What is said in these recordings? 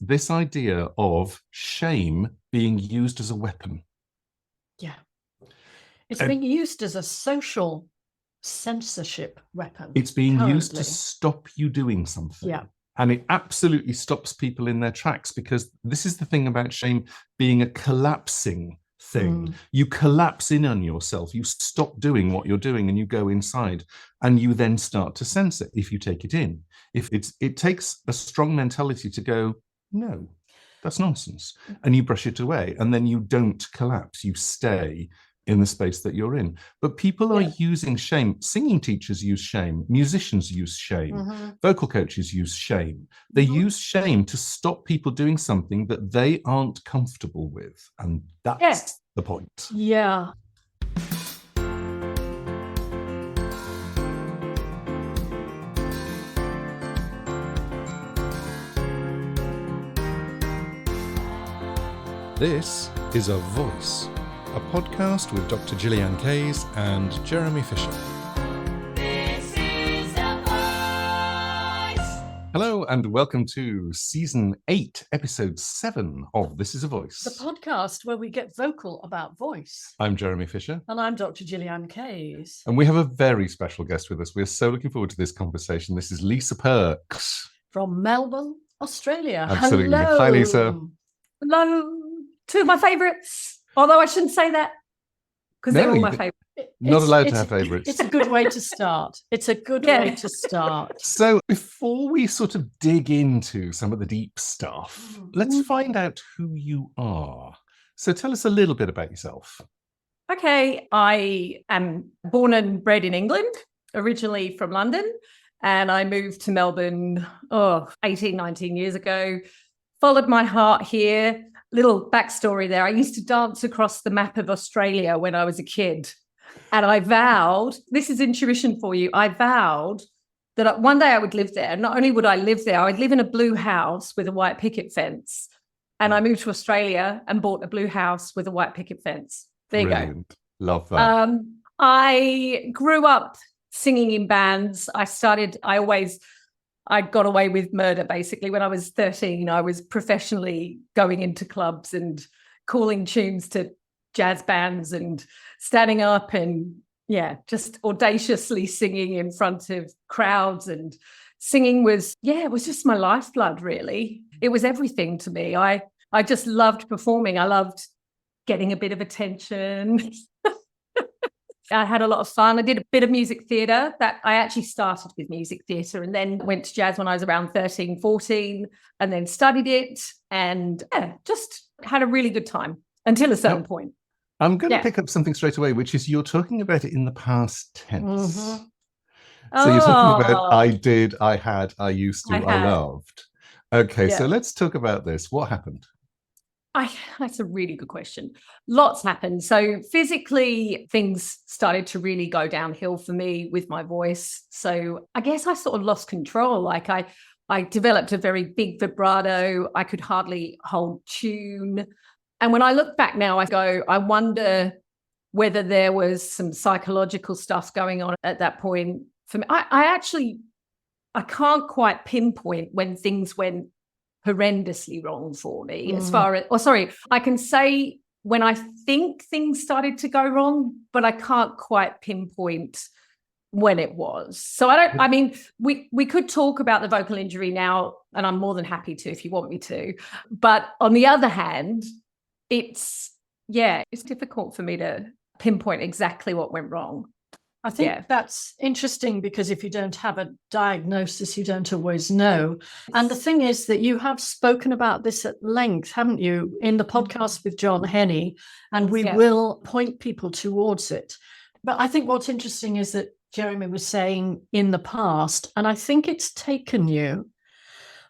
this idea of shame being used as a weapon. Yeah. It's being used as a social censorship weapon. It's being currently. used to stop you doing something. Yeah. And it absolutely stops people in their tracks, because this is the thing about shame being a collapsing thing. You collapse in on yourself. You stop doing what you're doing and you go inside, and you then start to censor if you take it in. It takes a strong mentality to go, no, that's nonsense. And you brush it away, and then you don't collapse. You stay in the space that you're in. But people are using shame. Singing teachers use shame. Musicians use shame. Vocal coaches use shame. They use shame to stop people doing something that they aren't comfortable with. And that's the point. Yeah. This is A Voice, a podcast with Dr. Gillyanne Kayes and Jeremy Fisher. This is A Voice. Hello and welcome to Season 8, Episode 7 of This is A Voice. The podcast where we get vocal about voice. I'm Jeremy Fisher. And I'm Dr. Gillyanne Kayes. And we have a very special guest with us. We're so looking forward to this conversation. This is Lisa Perks. From Melbourne, Australia. Absolutely. Hello. Hi, Lisa. Hello. Two of my favourites. Although I shouldn't say that, because they're all my favourites. Not allowed to have favourites. It's a good way to start. It's a good way to start. So before we sort of dig into some of the deep stuff, let's find out who you are. So tell us a little bit about yourself. Okay, I am born and bred in England, originally from London, and I moved to Melbourne 18, 19 years ago. Followed my heart here. Little backstory there. I used to dance across the map of Australia when I was a kid. And I vowed, this is intuition for you, I vowed that one day I would live there. Not only would I live there, I'd live in a blue house with a white picket fence. And I moved to Australia and bought a blue house with a white picket fence. There you go. Love that. I grew up singing in bands. I got away with murder, basically. When I was 13, I was professionally going into clubs and calling tunes to jazz bands and standing up and, just audaciously singing in front of crowds. And singing was just my lifeblood, really. It was everything to me. I just loved performing. I loved getting a bit of attention. I had a lot of fun. I did a bit of music theatre. That I actually started with music theatre and then went to jazz when I was around 13, 14, and then studied it and just had a really good time until a certain point. I'm going to pick up something straight away, which is you're talking about it in the past tense. So you're talking about I did, I had, I used to, I loved. Okay, so let's talk about this. What happened? That's a really good question. Lots happened. So physically, things started to really go downhill for me with my voice. So I guess I sort of lost control. Like I developed a very big vibrato. I could hardly hold tune. And when I look back now, I wonder whether there was some psychological stuff going on at that point for me. I can't quite pinpoint when things went horrendously wrong for me as far as, I can say when I think things started to go wrong, but I can't quite pinpoint when it was. So we could talk about the vocal injury now, and I'm more than happy to if you want me to. But on the other hand, it's difficult for me to pinpoint exactly what went wrong. I think that's interesting because if you don't have a diagnosis, you don't always know. And the thing is that you have spoken about this at length, haven't you, in the podcast with John Henney, and we will point people towards it. But I think what's interesting is that Jeremy was saying in the past, and I think it's taken you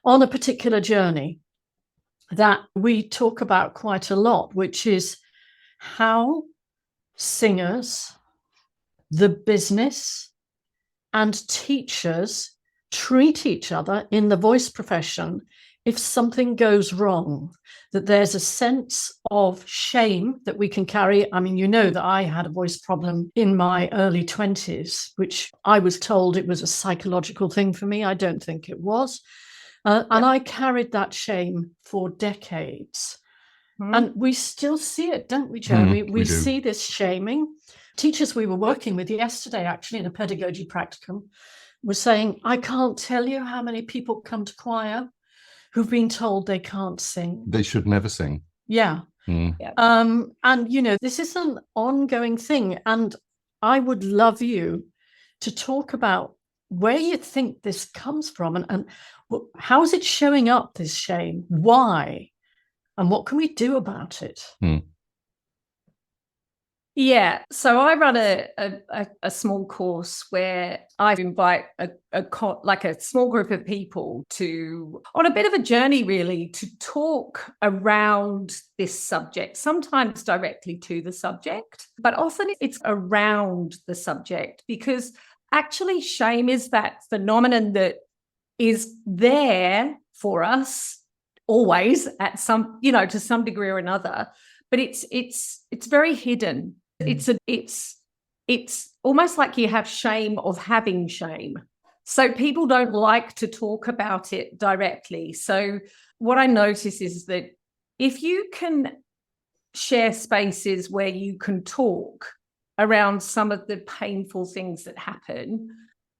on a particular journey that we talk about quite a lot, which is how singers, the business, and teachers treat each other in the voice profession if something goes wrong, that there's a sense of shame that we can carry. I mean, you know that I had a voice problem in my early 20s, which I was told it was a psychological thing for me. I don't think it was. And I carried that shame for decades. And we still see it, don't we, Joe? We do. see this shaming. Teachers we were working with yesterday, actually, in a pedagogy practicum, were saying, I can't tell you how many people come to choir who've been told they can't sing. They should never sing. Yeah. And, you know, this is an ongoing thing. And I would love you to talk about where you think this comes from and how is it showing up, this shame? Why? And what can we do about it? Yeah, so I run a small course where I invite a small group of people on a bit of a journey, really, to talk around this subject, sometimes directly to the subject, but often it's around the subject, because actually shame is that phenomenon that is there for us always at some, you know, to some degree or another, but it's very hidden. It's almost like you have shame of having shame. So people don't like to talk about it directly. So what I notice is that if you can share spaces where you can talk around some of the painful things that happen,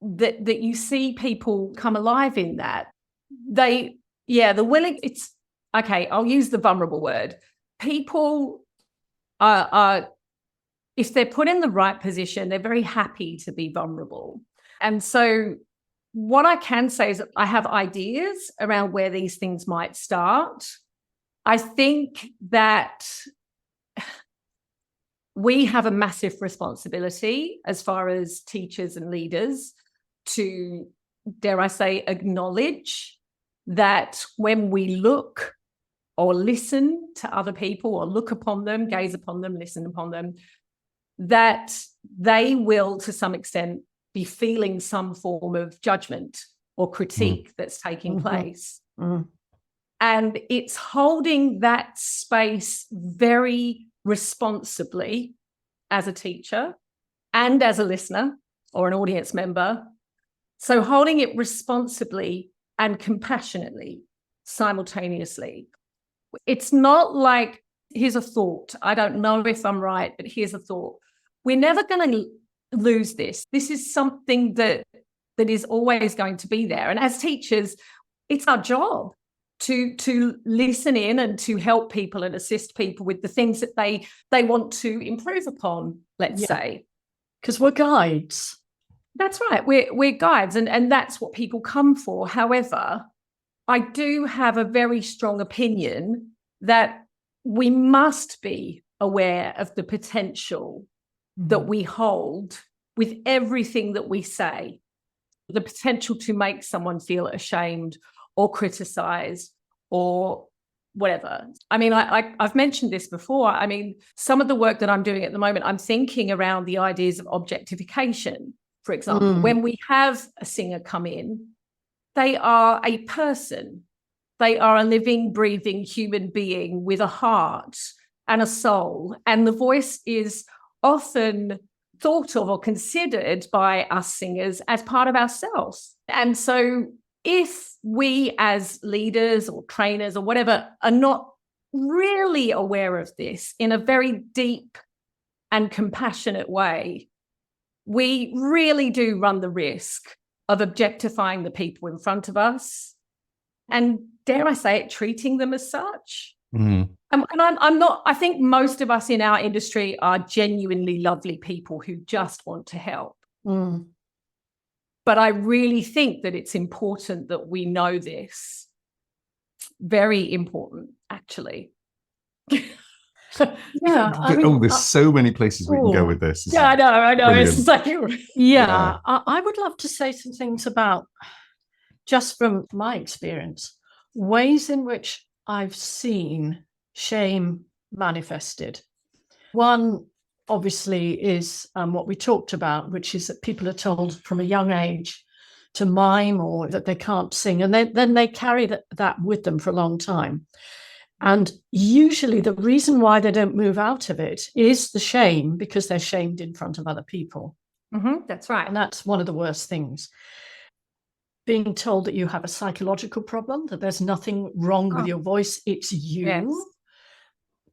that you see people come alive in that, I'll use the vulnerable word. People are if they're put in the right position, they're very happy to be vulnerable. And so what I can say is that I have ideas around where these things might start. I think that we have a massive responsibility as far as teachers and leaders to, dare I say, acknowledge that when we look or listen to other people or look upon them, gaze upon them, listen upon them, that they will, to some extent, be feeling some form of judgment or critique that's taking place. And it's holding that space very responsibly as a teacher and as a listener or an audience member. So holding it responsibly and compassionately simultaneously. It's not like, here's a thought. I don't know if I'm right, but here's a thought. We're never going to lose this. This is something that is always going to be there. And as teachers, it's our job to listen in and to help people and assist people with the things that they want to improve upon, let's say. Because we're guides. That's right. We're guides, and that's what people come for. However, I do have a very strong opinion that we must be aware of the potential that we hold with everything that we say, the potential to make someone feel ashamed or criticized or whatever. I mean, I've mentioned this before. I mean, some of the work that I'm doing at the moment, I'm thinking around the ideas of objectification, for example. When we have a singer come in, they are a person. They are a living, breathing human being with a heart and a soul. And the voice is often thought of or considered by us singers as part of ourselves. And so if we as leaders or trainers or whatever are not really aware of this in a very deep and compassionate way, we really do run the risk of objectifying the people in front of us and, dare I say it, treating them as such. And I'm not, I think most of us in our industry are genuinely lovely people who just want to help. But I really think that it's important that we know this. Very important, actually. There's so many places we can go with this. I know. Brilliant. It's like, I would love to say some things about, just from my experience, ways in which I've seen shame manifested. One, obviously, is what we talked about, which is that people are told from a young age to mime or that they can't sing, and then they carry that with them for a long time. And usually the reason why they don't move out of it is the shame, because they're shamed in front of other people. That's right. And that's one of the worst things. being told that you have a psychological problem, that there's nothing wrong with your voice, it's you. Yes.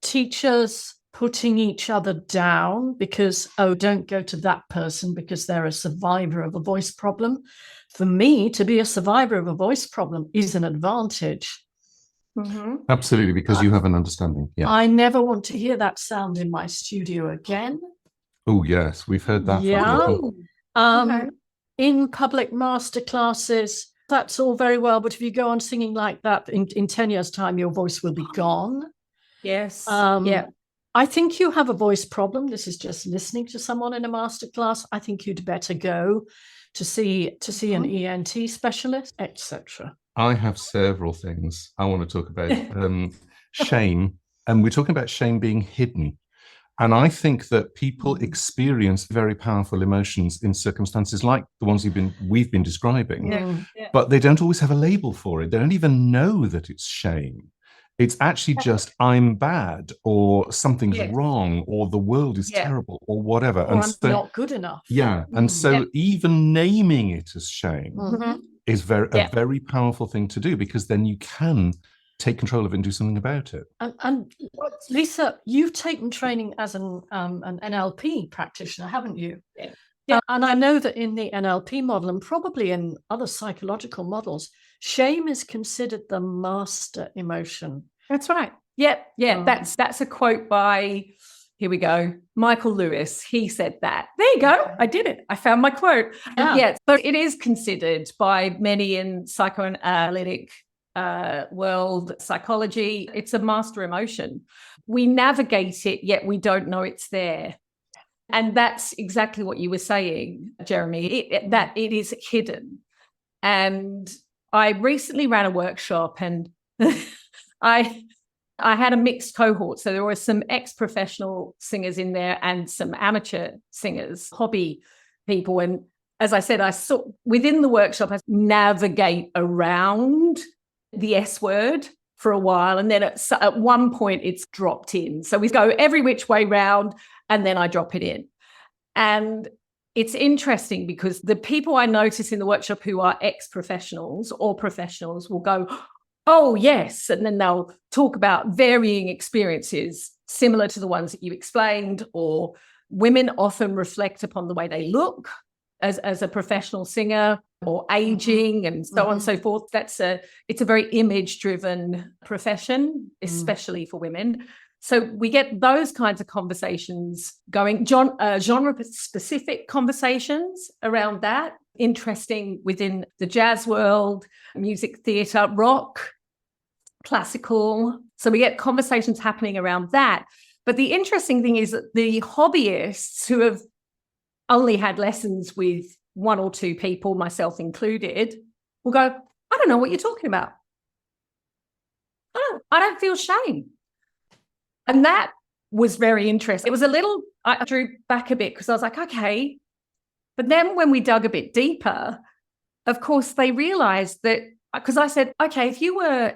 Teachers putting each other down because, oh, don't go to that person because they're a survivor of a voice problem. For me, to be a survivor of a voice problem is an advantage. Absolutely, because you have an understanding. Yeah. I never want to hear that sound in my studio again. Oh, yes, we've heard that. Yeah. Okay. In public masterclasses, that's all very well, but if you go on singing like that in 10 years' time, your voice will be gone. Yes. Yeah. I think you have a voice problem. This is just listening to someone in a masterclass. I think you'd better go to see an ENT specialist, etc. I have several things I want to talk about. Shame, and we're talking about shame being hidden. And I think that people experience very powerful emotions in circumstances like the ones we've been describing, but they don't always have a label for it. They don't even know that it's shame. It's actually just I'm bad, or something's wrong, or the world is terrible, or whatever. Or I'm not good enough. Yeah. And so even naming it as shame is a very powerful thing to do, because then you can take control of it and do something about it. And Lisa, you've taken training as an NLP practitioner, haven't you? Yeah. And I know that in the NLP model, and probably in other psychological models, shame is considered the master emotion. That's right. Yep. Yeah. That's a quote by, here we go, Michael Lewis. He said that. There you go. I did it. I found my quote. Yeah. But it is considered by many in psychoanalytic world, psychology, it's a master emotion. We navigate it, yet we don't know it's there. And that's exactly what you were saying, Jeremy, that it is hidden. And I recently ran a workshop, and I had a mixed cohort. So there were some ex-professional singers in there and some amateur singers, hobby people. And as I said, I saw within the workshop, I navigate around the S word for a while, and then at one point it's dropped in. So we go every which way round, and then I drop it in. And it's interesting because the people I notice in the workshop who are ex-professionals or professionals will go, oh, yes. And then they'll talk about varying experiences similar to the ones that you explained, or women often reflect upon the way they look as a professional singer, or aging and so on and so forth. It's a very image-driven profession, especially for women. So we get those kinds of conversations going, genre-specific conversations around that, interesting within the jazz world, music, theatre, rock, classical. So we get conversations happening around that. But the interesting thing is that the hobbyists who have only had lessons with one or two people, myself included, will go, I don't know what you're talking about. I don't feel shame. And that was very interesting. It was I drew back a bit because I was like, okay. But then when we dug a bit deeper, of course, they realized that, because I said, okay, if you were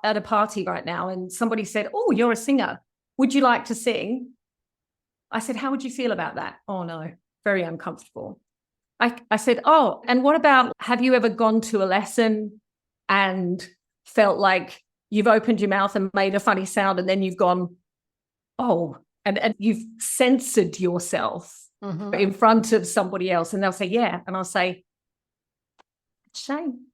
at a party right now and somebody said, oh, you're a singer, would you like to sing? I said, how would you feel about that? Oh, no, very uncomfortable. I said, oh, and what about, have you ever gone to a lesson and felt like you've opened your mouth and made a funny sound, and then you've gone, oh, and you've censored yourself in front of somebody else? And they'll say, yeah. And I'll say, shame.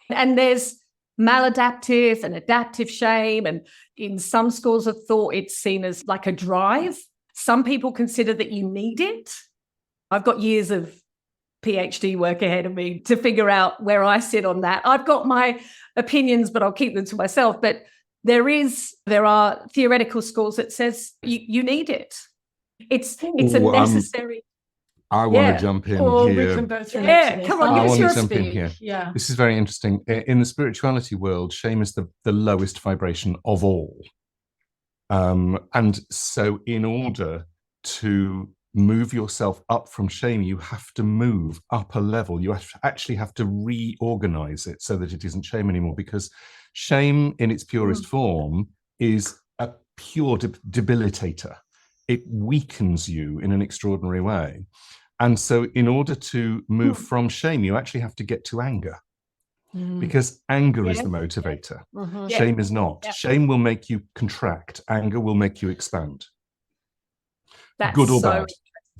And there's maladaptive and adaptive shame. And in some schools of thought, it's seen as like a drive. Some people consider that you need it. I've got years of PhD work ahead of me to figure out where I sit on that. I've got my opinions, but I'll keep them to myself. But there are theoretical schools that says you need it. It's a necessary. I want to jump in here. We can both relate to come on, give us your speech. Yeah. This is very interesting. In the spirituality world, shame is the lowest vibration of all. And so in order to move yourself up from shame, you have to move up a level. You actually have to reorganize it so that it isn't shame anymore, because shame in its purest form is a pure debilitator. It weakens you in an extraordinary way. And so in order to move from shame, you actually have to get to anger, because anger is the motivator. Shame is not. Shame will make you contract. Anger will make you expand. That's good or so bad.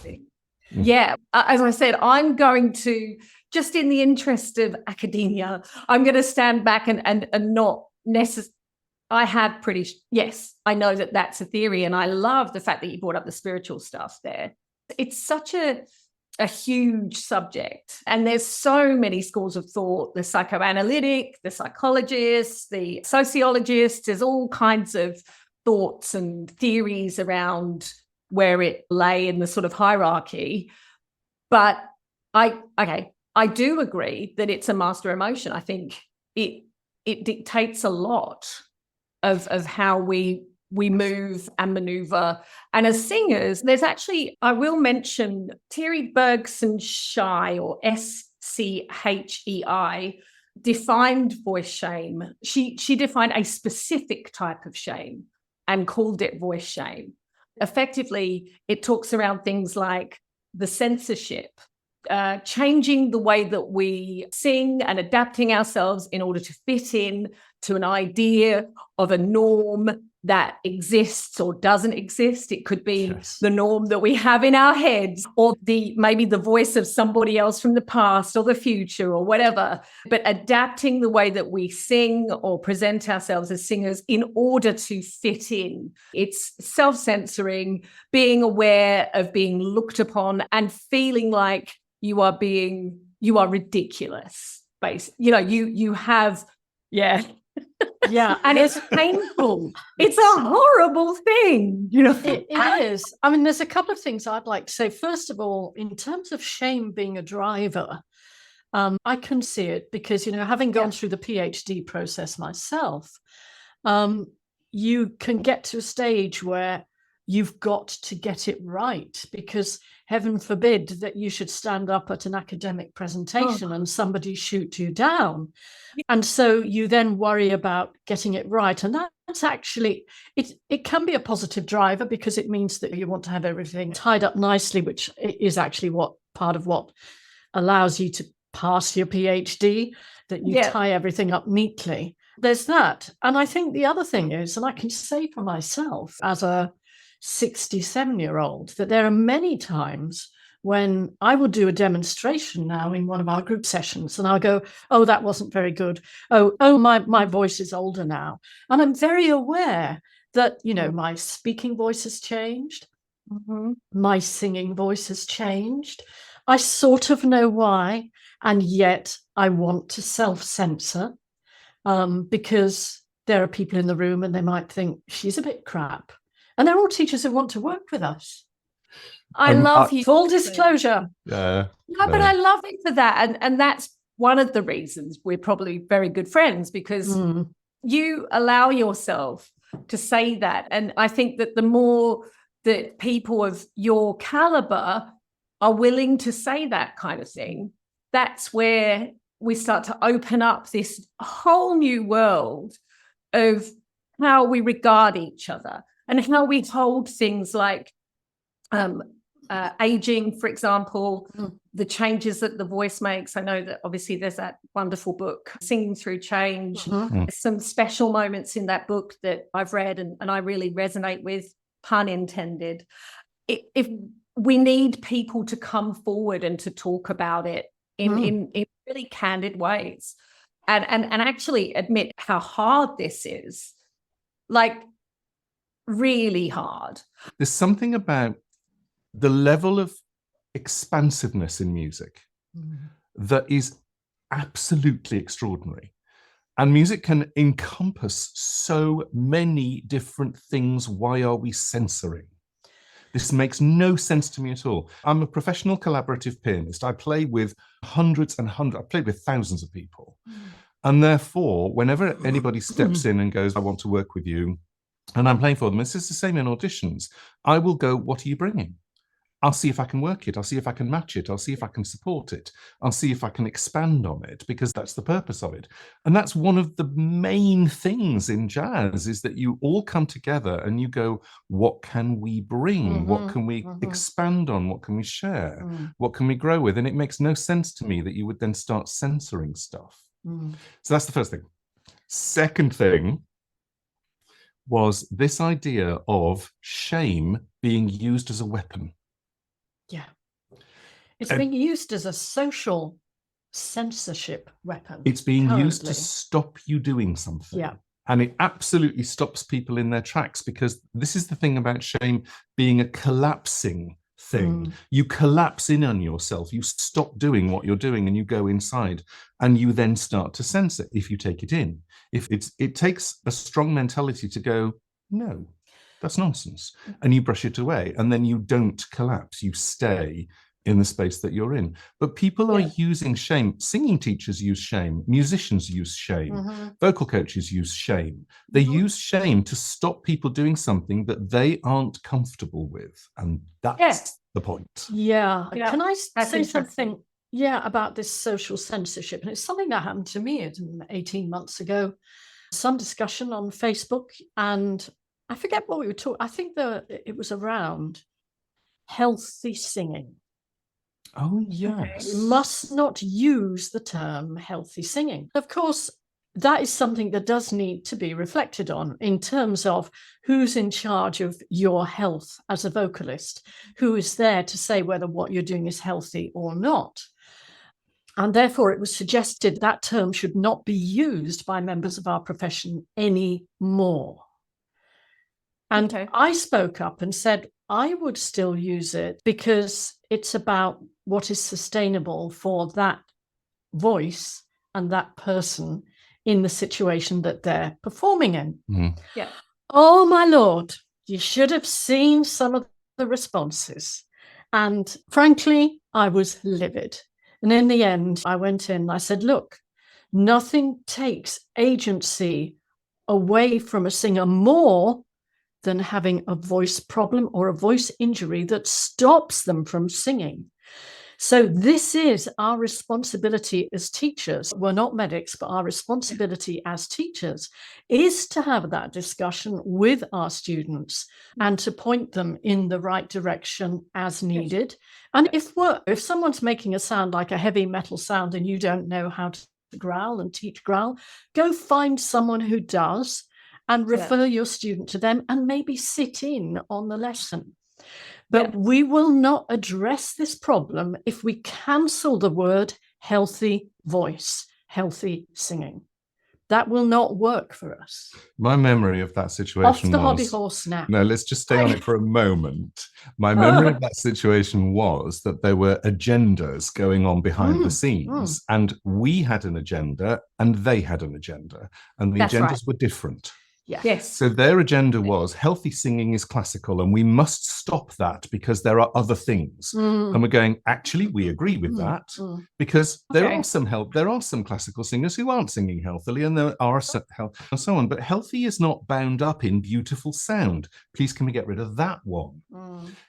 interesting. Yeah, as I said, I'm going to, just in the interest of academia, I'm going to stand back and not necessarily. I had yes, I know that that's a theory, and I love the fact that you brought up the spiritual stuff there. It's such a huge subject, and there's so many schools of thought, the psychoanalytic, the psychologists, the sociologists. There's all kinds of thoughts and theories around where it lay in the sort of hierarchy. But I do agree that it's a master emotion. I think it dictates a lot of how we move and maneuver. And as singers, there's actually, I will mention Terry Bergson-Shai, or SCHEI, defined voice shame. She defined a specific type of shame and called it voice shame. Effectively, it talks around things like the censorship, changing the way that we sing and adapting ourselves in order to fit in to an idea of a norm that exists or doesn't exist. It could be the norm that we have in our heads, or maybe the voice of somebody else from the past or the future or whatever. But adapting the way that we sing or present ourselves as singers in order to fit in. It's self-censoring, being aware of being looked upon and feeling like you are ridiculous. You have, yeah. Yeah. And it's painful. It's a horrible thing, It is. I mean, there's a couple of things I'd like to say. First of all, in terms of shame being a driver, I can see it because, having gone through the PhD process myself, you can get to a stage where you've got to get it right, because heaven forbid that you should stand up at an academic presentation and somebody shoot you down. And so you then worry about getting it right. And that's actually, it can be a positive driver, because it means that you want to have everything tied up nicely, which is actually part of what allows you to pass your PhD, that you tie everything up neatly. There's that. And I think the other thing is, and I can say for myself as a 67-year-old, that there are many times when I will do a demonstration now in one of our group sessions, and I'll go, oh, that wasn't very good. Oh, my voice is older now. And I'm very aware that, my speaking voice has changed. My singing voice has changed. I sort of know why, and yet I want to self-censor because there are people in the room and they might think she's a bit crap. And they're all teachers who want to work with us. I love you. Full disclosure. No, but I love it for that. And that's one of the reasons we're probably very good friends, because you allow yourself to say that. And I think that the more that people of your caliber are willing to say that kind of thing, that's where we start to open up this whole new world of how we regard each other and how we hold things like aging, for example, the changes that the voice makes. I know that obviously there's that wonderful book, Singing Through Change. There's some special moments in that book that I've read and I really resonate with, pun intended. If we need people to come forward and to talk about it in really candid ways and actually admit how hard this is, like really hard. There's something about the level of expansiveness in music that is absolutely extraordinary. And music can encompass so many different things. Why are we censoring? This makes no sense to me at all. I'm a professional collaborative pianist. I play with hundreds and hundreds. I played with thousands of people. And therefore, whenever anybody steps in and goes, I want to work with you, and I'm playing for them, it's just the same in auditions. I will go, what are you bringing? I'll see if I can work it. I'll see if I can match it. I'll see if I can support it. I'll see if I can expand on it, because that's the purpose of it. And that's one of the main things in jazz, is that you all come together and you go, what can we bring? What can we expand on? What can we share? What can we grow with? And it makes no sense to me that you would then start censoring stuff. So that's the first thing. Second thing was this idea of shame being used as a weapon. Yeah. It's being used as a social censorship weapon. It's being used to stop you doing something. Yeah. And it absolutely stops people in their tracks, because this is the thing about shame being a collapsing thing. You collapse in on yourself. You stop doing what you're doing and you go inside, and you then start to censor if you take it in. It takes a strong mentality to go, no, that's nonsense. And you brush it away, and then you don't collapse. You stay in the space that you're in. But people are using shame. Singing teachers use shame. Musicians use shame. Vocal coaches use shame. They use shame to stop people doing something that they aren't comfortable with. And that's the point. Yeah. Can I say something? Yeah, about this social censorship. And it's something that happened to me 18 months ago. Some discussion on Facebook, and I forget what we were talking. I think it was around healthy singing. Oh, yes. You must not use the term healthy singing. Of course, that is something that does need to be reflected on in terms of who's in charge of your health as a vocalist, who is there to say whether what you're doing is healthy or not. And therefore, it was suggested that term should not be used by members of our profession anymore. And I spoke up and said, I would still use it, because it's about what is sustainable for that voice and that person in the situation that they're performing in. Yeah. Oh, my Lord, you should have seen some of the responses. And frankly, I was livid. And in the end, I went in and I said, look, nothing takes agency away from a singer more than having a voice problem or a voice injury that stops them from singing. So this is our responsibility as teachers. We're not medics, but our responsibility as teachers is to have that discussion with our students and to point them in the right direction as needed. And if someone's making a sound like a heavy metal sound and you don't know how to growl and teach growl, go find someone who does and refer your student to them and maybe sit in on the lesson. But we will not address this problem if we cancel the word healthy voice, healthy singing. That will not work for us. My memory of that situation Off the hobby horse now. No, let's just stay on it for a moment. My memory of that situation was that there were agendas going on behind the scenes, and we had an agenda and they had an agenda, and the agendas were different. Yes. So their agenda was healthy singing is classical and we must stop that because there are other things. And we're going, actually, we agree with that, because there are some classical singers who aren't singing healthily, and there are some and so on. But healthy is not bound up in beautiful sound. Please, can we get rid of that one?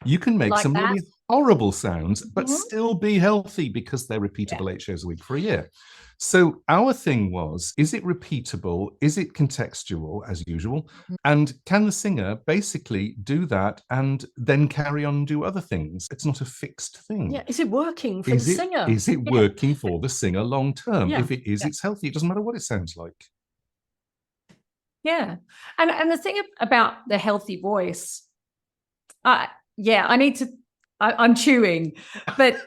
You can make some really horrible sounds, but still be healthy because they're repeatable 8 shows a week for a year. So our thing was, is it repeatable? Is it contextual as usual? And can the singer basically do that and then carry on and do other things? It's not a fixed thing. Yeah. Is it working for the singer? Is it working for the singer long term? If it is, it's healthy. It doesn't matter what it sounds like. Yeah. And the thing about the healthy voice, I'm chewing, but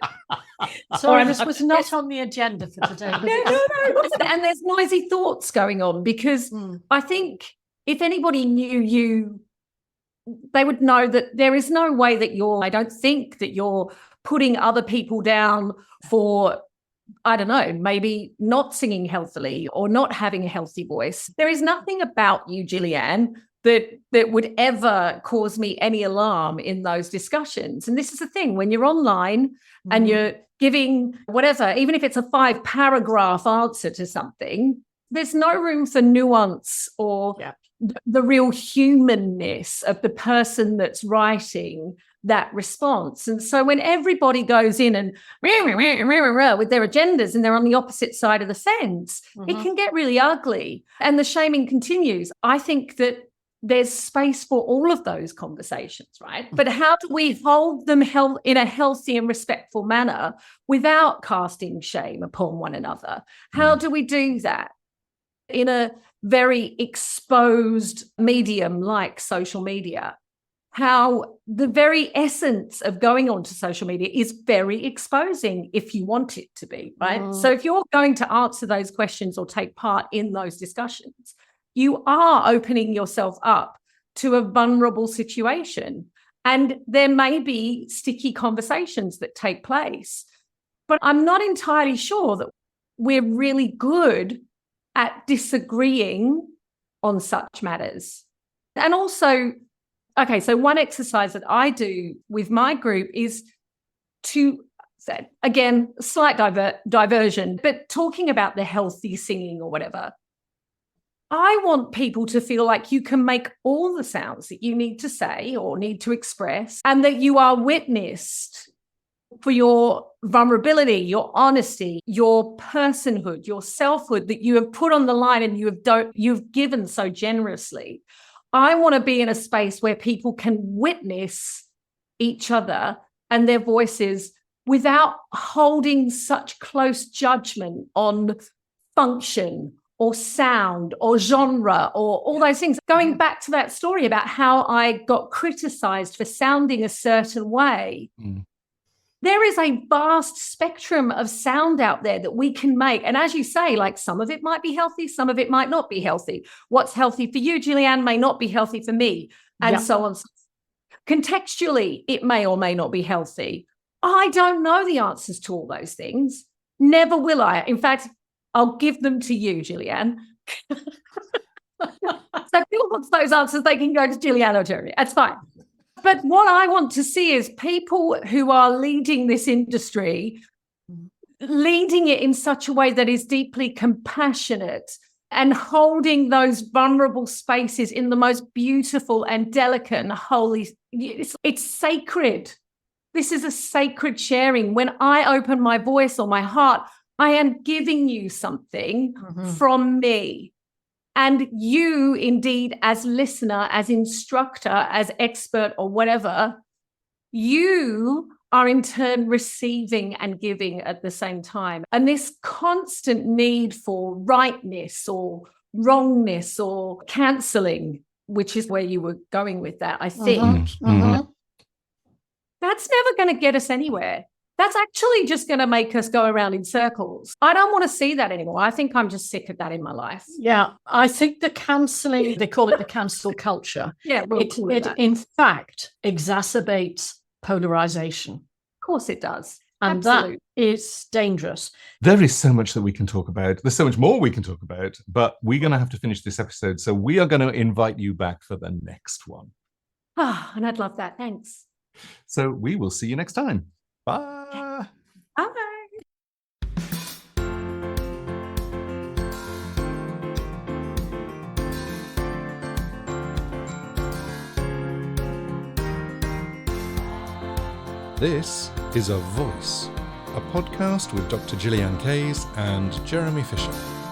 sorry, this was not on the agenda for today. No. And there's noisy thoughts going on, because I think if anybody knew you, they would know that there is no way that I don't think that you're putting other people down for, I don't know, maybe not singing healthily or not having a healthy voice. There is nothing about you, Gillyanne, that would ever cause me any alarm in those discussions. And this is the thing, when you're online and you're giving whatever, even if it's a 5-paragraph answer to something, there's no room for nuance or the real humanness of the person that's writing that response. And so when everybody goes in and with their agendas and they're on the opposite side of the fence, it can get really ugly and the shaming continues. I think that there's space for all of those conversations, right? But how do we hold them in a healthy and respectful manner without casting shame upon one another? How do we do that in a very exposed medium like social media? How the very essence of going onto social media is very exposing if you want it to be, right? So if you're going to answer those questions or take part in those discussions, you are opening yourself up to a vulnerable situation. And there may be sticky conversations that take place. But I'm not entirely sure that we're really good at disagreeing on such matters. And also, okay, so one exercise that I do with my group is to, again, slight diversion, but talking about the healthy singing or whatever. I want people to feel like you can make all the sounds that you need to say or need to express, and that you are witnessed for your vulnerability, your honesty, your personhood, your selfhood that you have put on the line and you've given so generously. I want to be in a space where people can witness each other and their voices without holding such close judgment on function or sound or genre or all those things. Going back to that story about how I got criticized for sounding a certain way, there is a vast spectrum of sound out there that we can make. And as you say, like some of it might be healthy, some of it might not be healthy. What's healthy for you, Gillyanne, may not be healthy for me, and so on. Contextually, it may or may not be healthy. I don't know the answers to all those things. Never will I. In fact, I'll give them to you, Gillyanne. So if people want those answers, they can go to Gillyanne or Jeremy. That's fine. But what I want to see is people who are leading this industry, leading it in such a way that is deeply compassionate and holding those vulnerable spaces in the most beautiful and delicate and holy. It's sacred. This is a sacred sharing. When I open my voice or my heart, I am giving you something from me. And you, indeed, as listener, as instructor, as expert or whatever, you are in turn receiving and giving at the same time. And this constant need for rightness or wrongness or cancelling, which is where you were going with that, I think, that's never going to get us anywhere. That's actually just going to make us go around in circles. I don't want to see that anymore. I think I'm just sick of that in my life. Yeah, I think the cancelling, they call it the cancel culture. Yeah, it in fact exacerbates polarization. Of course it does. And that is dangerous. There is so much that we can talk about. There's so much more we can talk about, but we're going to have to finish this episode. So we are going to invite you back for the next one. And I'd love that. Thanks. So we will see you next time. Bye. Bye. This is A Voice, a podcast with Dr. Gillyanne Kayes and Jeremy Fisher.